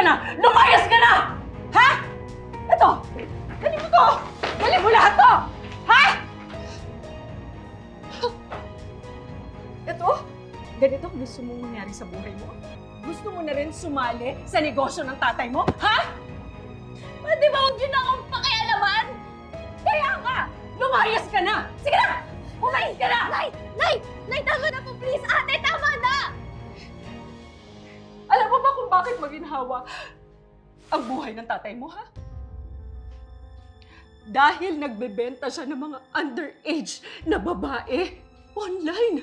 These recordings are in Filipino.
na! Lumayas ka na! Ha? Ito! Dali mo to! Dali mo lahat to! Ha? Ito? Ganito ang gusto mong mangyari sa buhay mo? Gusto mo na rin sumali sa negosyo ng tatay mo? Ha? Pwede ba huwag yun na akong pakialaman? Kaya nga! Lumayas ka na! Sige na! Umayos ka na! Nay! Nay! Nay, tama na po, please! Ate, tama na! Alam mo ba kung bakit maginhawa ang buhay ng tatay mo, ha? Dahil nagbebenta siya ng mga underage na babae online.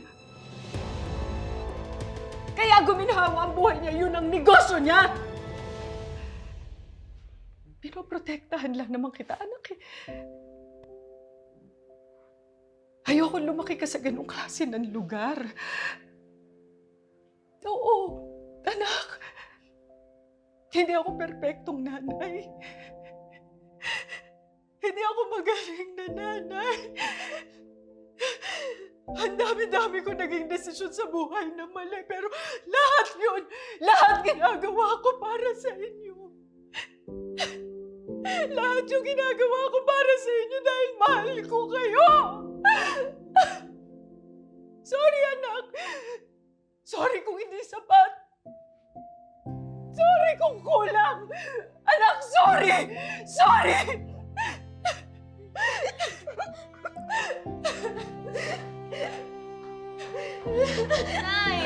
Kaya guminhawa ang buhay niya, yun ang negosyo niya. Pinoprotektahan lang naman kita, anak eh. Ayoko lumaki ka sa ganung klase ng lugar. Oo, anak. Hindi ako perpektong nanay. Hindi ako magaling na nanay. Ang dami-dami ko naging desisyon sa buhay na mali, pero lahat yun, lahat ginagawa ko para sa inyo. Lahat yung ginagawa ko para sa inyo dahil mahal ko kayo. Sorry, anak. Sorry kung hindi sapat. Sorry kung kulang. Anak, sorry! Sorry! Nay!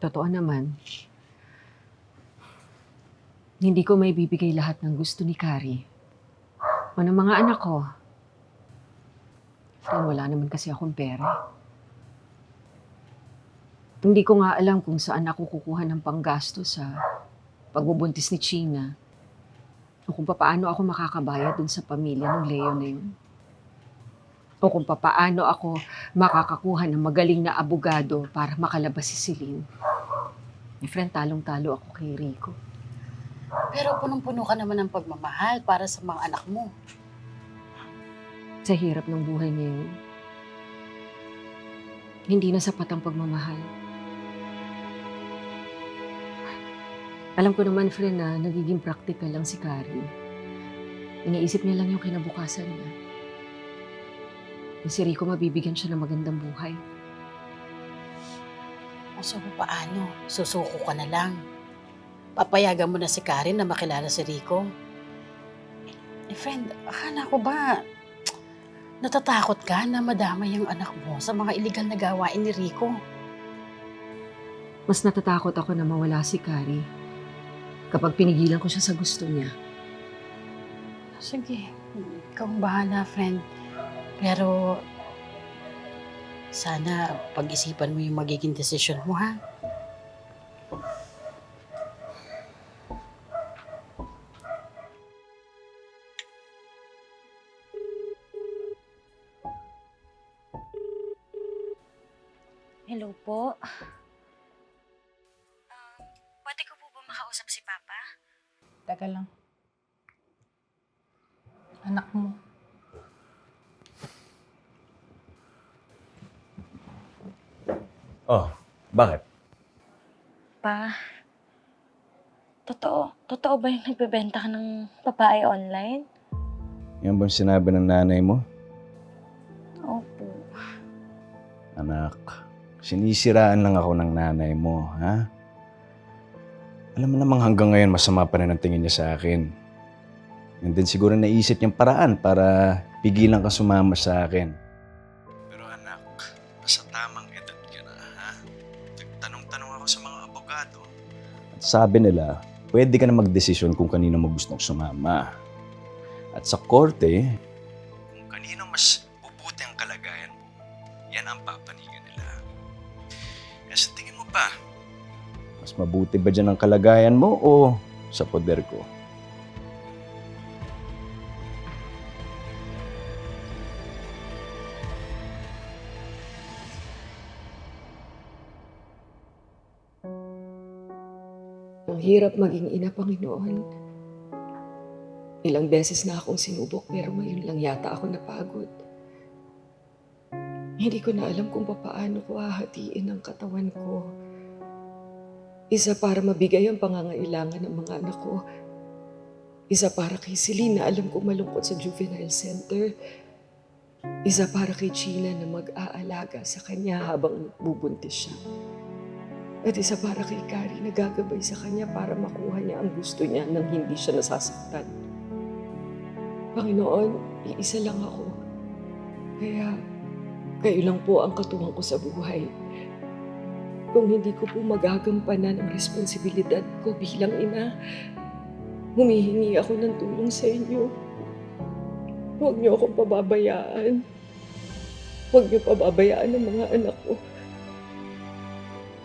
Totoo naman, hindi ko may bibigay lahat ng gusto ni Kari o ng mga anak ko. Dahil wala naman kasi akong pera. Hindi ko nga alam kung saan ako kukuha ng panggasto sa pagbubuntis ni China o kung paano ako makakabayad dun sa pamilya ng Leo na yun. O kung paano ako makakakuha ng magaling na abogado para makalabas si Celine. My friend, talong-talo ako kay Rico. Pero punong-puno ka naman ng pagmamahal para sa mga anak mo. Sa hirap ng buhay ngayon, hindi na sapat ang pagmamahal. Alam ko naman, friend, na nagiging practical lang si Kari. Iniisip niya lang yung kinabukasan niya. Si Rico, mabibigyan siya ng magandang buhay. O so, paano? Susuko ka na lang. Papayagan mo na si Karen na makilala si Rico. Eh, friend, akala ko ba natatakot ka na madamay yung anak mo sa mga iligal na gawain ni Rico? Mas natatakot ako na mawala si Kari kapag pinigilan ko siya sa gusto niya. Sige, ikaw ang bahala, friend. Pero sana pag-isipan mo yung magiging desisyon mo, ha? Hello po. Pwede ko po ba makausap si Papa? Teka lang. Anak mo. Oh, bakit? Pa, totoo ba yung nagbebenta ka ng babae online? Yan bang sinabi ng nanay mo? Opo. Anak, sinisiraan lang ako ng nanay mo, ha? Alam mo namang hanggang ngayon masama pa rin ang tingin niya sa akin. And then siguro naisip niyang paraan para pigilan ka sumama sa akin. Pero anak, nasa tamang edad ka na, ha? Nagtanong-tanong ako sa mga abogado. At sabi nila, pwede ka na magdesisyon kung kanino mo gustong sumama. At sa korte, kung kanino mas bubuti ang kalagayan mo, yan ang papanigan nila. Kaya sa tingin mo pa, Mas mabuti ba dyan ang kalagayan mo o sa poder ko? Ang hirap maging ina, Panginoon. Ilang beses na akong sinubok pero ngayon lang yata ako napagod. Hindi ko na alam kung paano ko hahatiin ang katawan ko. Isa para mabigay ang pangangailangan ng mga anak ko. Isa para kay Celine na alam kong malungkot sa juvenile center. Isa para kay Gina na mag-aalaga sa kanya habang bubuntis siya. At isa para kay Carrie na gagabay sa kanya para makuha niya ang gusto niya nang hindi siya nasasaktan. Panginoon, iisa lang ako. Kaya, kayo lang po ang katuwang ko sa buhay. Kung hindi ko po magagampanan ang responsibilidad ko bilang ina, humihingi ako ng tulong sa inyo. Huwag niyo akong pababayaan. Huwag niyo pababayaan ang mga anak ko.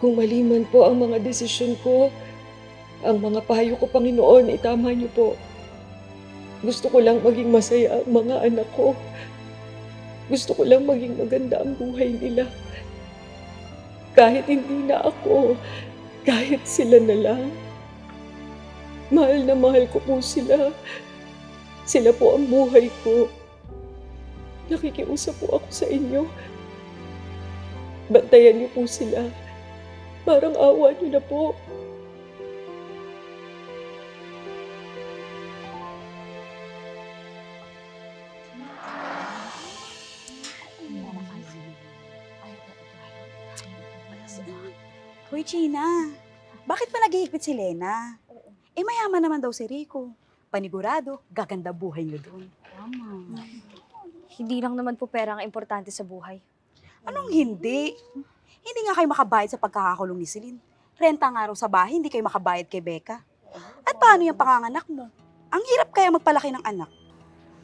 Kung mali man po ang mga desisyon ko, ang mga payo ko, Panginoon, itama niyo po. Gusto ko lang maging masaya ang mga anak ko. Gusto ko lang maging maganda ang buhay nila. Kahit hindi na ako, kahit sila na lang. Mahal na mahal ko po sila. Sila po ang buhay ko. Nakikiusap po ako sa inyo. Bantayan niyo po sila. Parang awa niyo na po. Hoy, China, bakit pa naghihigpit si Lena? Eh, mayaman naman daw si Rico. Panigurado, gaganda buhay niyo doon. Tama. Hindi lang naman po pera ang importante sa buhay. Anong hindi? Hindi nga kayo makabayad sa pagkakakulong ni Celine. Renta nga raw sa bahay, hindi kayo makabayad kay Becca. At paano yung panganganak mo? Ang hirap kaya magpalaki ng anak.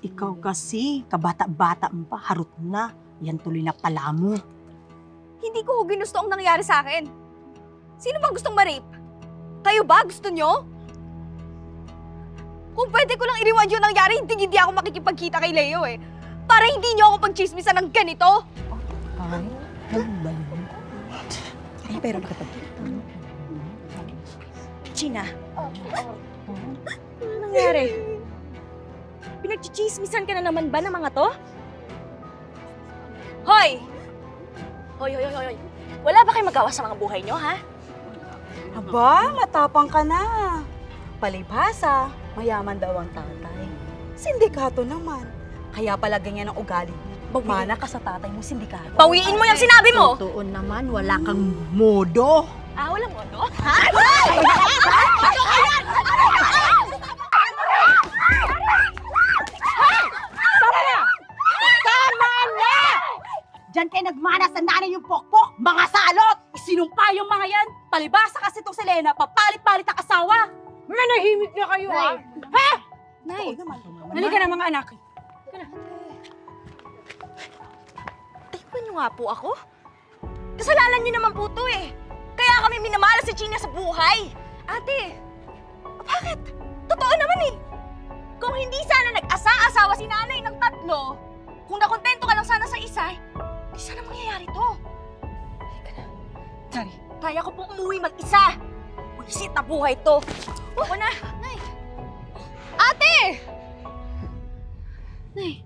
Ikaw kasi, kabata-bata mo pa, harot na. Yan tuloy na pala mo. Hindi ko ginusto ang nangyari sa akin. Sino bang gustong ma-rape? Kayo ba? Gusto nyo? Kung pwede ko lang iriwan yung nangyari, hindi ako makikipagkita kay Leo eh. Para hindi nyo ako pagchismisan ng ganito. Ay, ano ba yun? Ay, pero nakapagkita. Gina. Ano nangyari? Pinagchichismisan ka na naman ba ng mga to? Hoy! Hoy! Wala ba kayong magawa sa mga buhay nyo, ha? Aba, matapang ka na. Palibhasa, mayaman daw ang tatay. Sindikato naman. Kaya pala ganyan ang ugali. Mana ka sa tatay mo, sindikato. Bawiin mo yung sinabi mo! Totoo naman, wala kang modo. Ah, wala mo, no? Ha? Diyan kayo nagmana sa nanay yung pokpok, mga salot! Sinumpa yung mga yan. Palibhasa kasi itong si Lena, papalit-palit ang asawa. Manahimik na kayo, ha? Nay, Halika na, mga anak. Tingnan niyo nga po ako. Kasalanan niyo naman po to eh. Kaya kami minamahal si Gina sa buhay. Ate, bakit? Totoo naman eh. Kung hindi sana nag-asa-asawa si nanay ng 3, kung nakontento ka lang sana sa isa, hindi sana mangyayari to. Halika na. Sorry. Kaya ko pong umuwi mag-isa. Wisit na buhay to. Oo na. Nay. Ate! Nay.